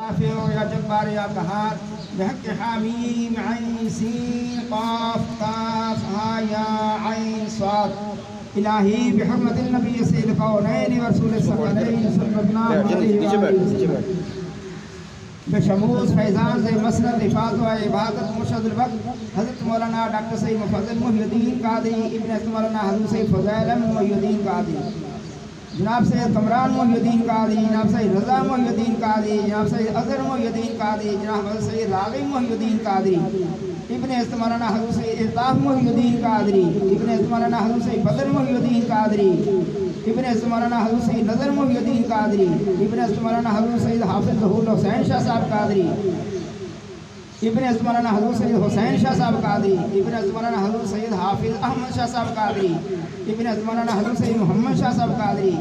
या जब्बार या कहार बहक़ हामीम ऐन सीन क़ाफ काफ हा या ऐन स्वाद इलाही बिहुर्मतिन नबी सय्यिदिल कौनैन व रसूलिस सकलैन सल्लल्लाहु अलैहि वसल्लम बेशमूस फैज़ान से मसनद हिफाज़त व इबादत मुर्शदुल वक्त हज़रत मौलाना डॉक्टर सईद मुफज़्ज़ल मुहियुद्दीन क़ादरी इब्न मौलाना हज़रत सईद फ़ज़ैल मुहियुद्दीन क़ादरी जनाब सैयद कमरान मुहियुद्दीन क़ादरी जनाब सैयद रज़ा मुहियुद्दीन क़ादरी जनाब सैयद अज़हर मुहियुद्दीन क़ादरी जनाब सैयद राग़िब मुहियुद्दीन क़ादरी इब्न मौलाना हज़रत सैयद इल्ताफ़ मुहियुद्दीन क़ादरी इब्न मौलाना हज़रत सैयद बदर मुहियुद्दीन क़ादरी इब्न मौलाना हज़रत सैयद नज़र मुहियुद्दीन क़ादरी इब्न मौलाना हज़रत सैयद हाफ़िज़ ज़हूर हुसैन शाह साहब क़ादरी इब्न मौलाना हज़रत सैयद हुसैन शाह साहब क़ादरी इब्न मौलाना हज़रत सैयद हाफ़िज़ अहमद शाह साहब क़ादरी इब्न मौलाना हज़रत सैयद मोहम्मद शाह साहब क़ादरी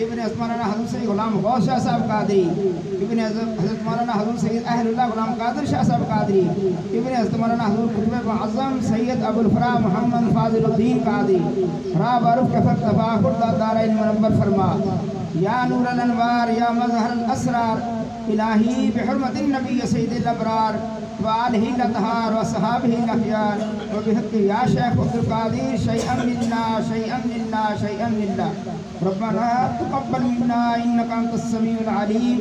इब्न मौलाना हज़रत सैयद ग़ुलाम गौस शाह साहब क़ादरी इब्न हज़रत मौलाना हज़रत सैयद अहलुल्लाह ग़ुलाम क़ादिर शाह साहब क़ादरी इब्न मौलाना हज़रत कुतुब मुअज़्ज़म सैयद अबुल फरा मोहम्मद फ़ाज़िलुद्दीन क़ादरी रा बारुफ़ के फ़क़ तफ़ाख़ुर दारैन मुनव्वर फरमा या नूरल अनवार या मज़हरल असरार इलाही बिहुर्मतिन नबी सय्यिदिल अबरार व आलिहि लतहार व सहाबिहिल अख़यार व बिहक़्क़ि या शेख़ अब्दुल क़ादिर शैअन लिल्लाह शैअन लिल्लाह शैअन लिल्लाह रब्बना तक़ब्बल मिन्ना इन्नका अंतस समीउल अलीम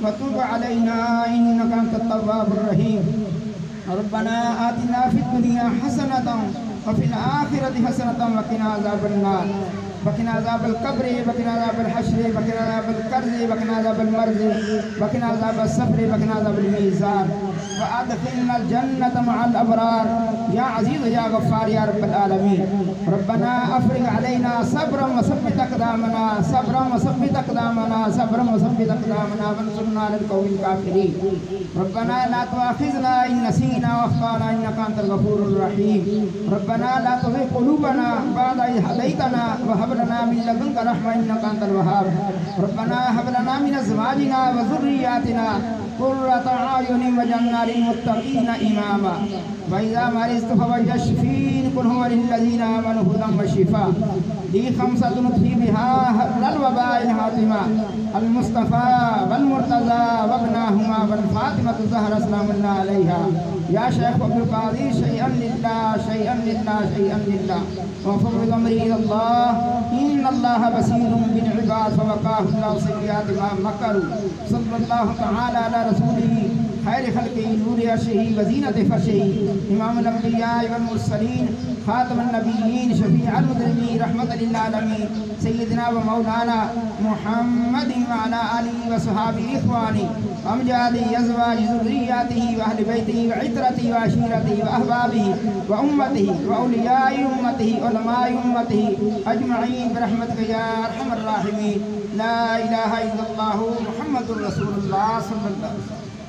व तुब अलैना इन्नका अंतत तव्वाबुर रहीम रब्बना आतिना फिद दुनिया हसनतन व फिल आखिरति हसनतन व क़िना अज़ाबन नार वक़िना अज़ाबल क़ब्र वक़िना अज़ाबल हश्र वक़िना अज़ाबल कर्ज़ वक़िना अज़ाबल मर्ज़ वक़िना अज़ाबल सफ़्र वक़िना अज़ाबल मीज़ान व अदख़िलनल जन्नत मअल अबरार या अज़ीज़ या गफ़्फ़ार या रब्बल आलमीन रब्बना अफ़रिग़ अलैना सब्रन व सब्बित अक़दामना सब्रन व सब्बित अक़दामना सब्रन व सब्बित अक़दामना वंसुरना अलल क़ौमिल काफ़िरीन रब्बना ला तुआख़िज़ना इन नसीना व अख़्ताना इन्नका अंतल गफ़ूरुर रहीम रब्बना ला तुज़िग़ क़ुलूबना बअद इज़ हदैतना व हब लना मिन लदुनका रहमह इन्नका अंतल वहाब रब्बना हब लना मिन अज़वाजिना व ज़ुर्रिय्यातिना क़ुर्रत अयुनिन वजअलना लिलमुत्तक़ीना इमामा व इज़ा मरिज़्तु फशफीन कुल हुवा लिल्लज़ीना आमनू हुदन व शिफ़ा ली ख़म्सतुन फ़ी बिहा लल वबाइल हातिमा अल मुस्तफ़ा वल मुर्तज़ा व इब्नाहुमा वल फ़ातिमतु ज़हरा सलामुल्लाह अलैहा या शेख़ अब्दुल क़ादिर शैअन लिल्लाह शैअन लिल्लाह शैअन लिल्लाह व फ़व्विज़ अम्री इलल्लाह इन्नल्लाह बसीरुम बिल इबाद फ़वक़ाहु अल्लाहु सय्यिआति मा मकरू सल्लल्लाहु तआला अला रसूलिही खैर खल्क़िही नूर अर्शिही व ज़ीनत फ़र्शिही इमामुल अंबिया वल मुरसलीन खातमुन नबिय्यीन शफ़ीअल मुज़निबीन रहमतल लिल आलमीन सय्यिदना व मौलाना मुहम्मदिन व अला आलिहि व सहाबिहि इख़्वानी अमजादी अज़वाजी ज़ुर्रिय्यातिही व अहलि बैतिही व इतरतिही व अशीरतिही व अहबाबिही व उम्मतिही व औलियाए उम्मतिही व उलमाए उम्मतिही अजमईन बिरहमतिका या अरहमर राहिमीन ला इलाहा इल्लल्लाहु मुहम्मदुर रसूलुल्लाह सल्लल्लाहु अलैहि वसल्लम।